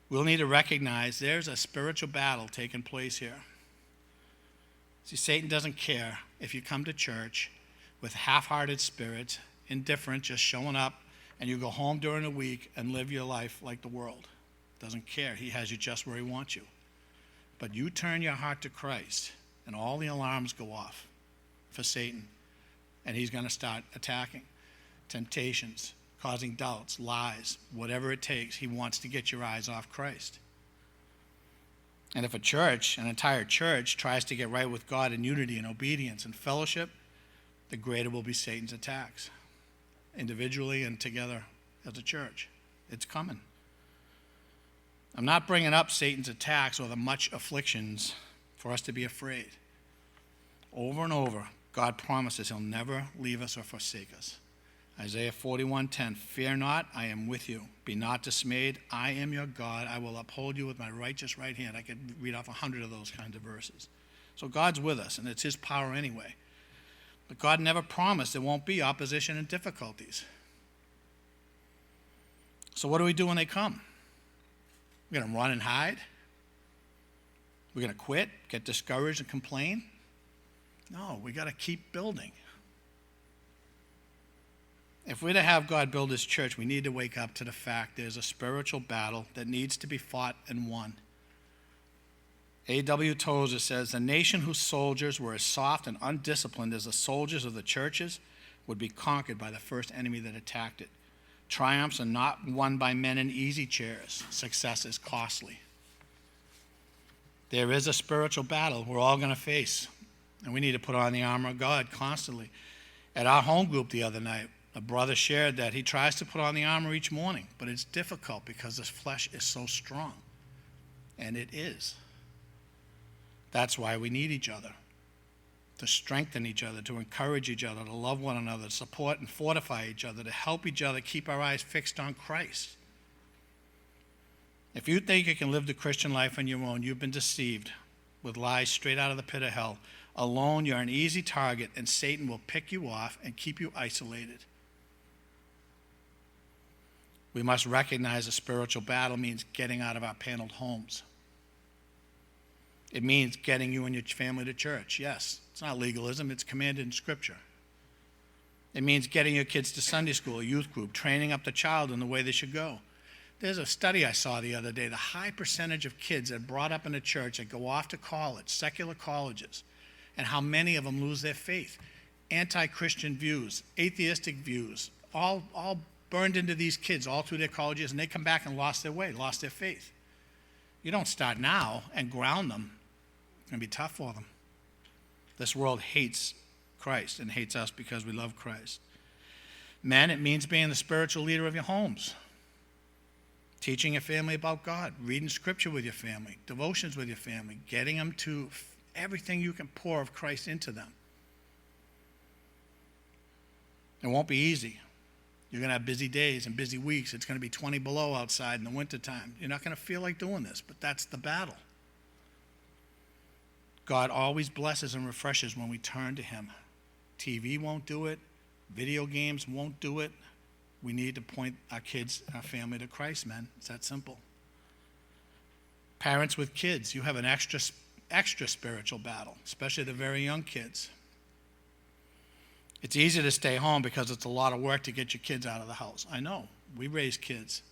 We'll need to recognize there's a spiritual battle taking place here. See, Satan doesn't care if you come to church with half-hearted spirits, indifferent, just showing up, and you go home during the week and live your life like the world. Doesn't care. He has you just where he wants you. But you turn your heart to Christ, and all the alarms go off for Satan, and he's going to start attacking. Temptations, causing doubts, lies, whatever it takes. He wants to get your eyes off Christ. And if a church, an entire church, tries to get right with God in unity and obedience and fellowship, the greater will be Satan's attacks, individually and together as a church. It's coming. I'm not bringing up Satan's attacks or the much afflictions for us to be afraid. Over and over, God promises he'll never leave us or forsake us. Isaiah 41:10, fear not, I am with you. Be not dismayed, I am your God. I will uphold you with my righteous right hand. I could read off 100 of those kinds of verses. So God's with us, and it's his power anyway. But God never promised there won't be opposition and difficulties. So what do we do when they come? We're going to run and hide? We're going to quit, get discouraged, and complain? No, we got to keep building. If we're to have God build his church, we need to wake up to the fact there's a spiritual battle that needs to be fought and won. A.W. Tozer says, a nation whose soldiers were as soft and undisciplined as the soldiers of the churches would be conquered by the first enemy that attacked it. Triumphs are not won by men in easy chairs. Success is costly. There is a spiritual battle we're all going to face, and we need to put on the armor of God constantly. At our home group the other night, a brother shared that he tries to put on the armor each morning, but it's difficult because his flesh is so strong. And it is. That's why we need each other, to strengthen each other, to encourage each other, to love one another, to support and fortify each other, to help each other keep our eyes fixed on Christ. If you think you can live the Christian life on your own, you've been deceived with lies straight out of the pit of hell. Alone, you're an easy target, and Satan will pick you off and keep you isolated. We must recognize a spiritual battle means getting out of our paneled homes. It means getting you and your family to church. Yes, it's not legalism, it's commanded in Scripture. It means getting your kids to Sunday school, youth group, training up the child in the way they should go. There's a study I saw the other day, the high percentage of kids that are brought up in the church that go off to college, secular colleges, and how many of them lose their faith. Anti-Christian views, atheistic views, all burned into these kids all through their colleges, and they come back and lost their way, lost their faith. You don't start now and ground them. It's going to be tough for them. This world hates Christ and hates us because we love Christ. Men, it means being the spiritual leader of your homes, teaching your family about God, reading Scripture with your family, devotions with your family, getting them to everything you can pour of Christ into them. It won't be easy. You're going to have busy days and busy weeks. It's going to be 20 below outside in the wintertime. You're not going to feel like doing this, but that's the battle. God always blesses and refreshes when we turn to him. TV won't do it. Video games won't do it. We need to point our kids, our family to Christ, men. It's that simple. Parents with kids, you have an extra spiritual battle, especially the very young kids. It's easy to stay home because it's a lot of work to get your kids out of the house. I know. We raise kids.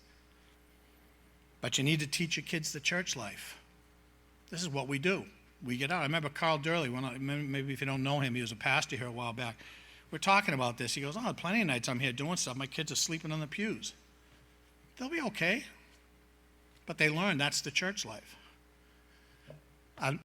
But you need to teach your kids the church life. This is what we do. We get out. I remember Carl Durley, maybe if you don't know him, he was a pastor here a while back. We're talking about this. He goes, plenty of nights I'm here doing stuff. My kids are sleeping on the pews. They'll be okay. But they learn that's the church life.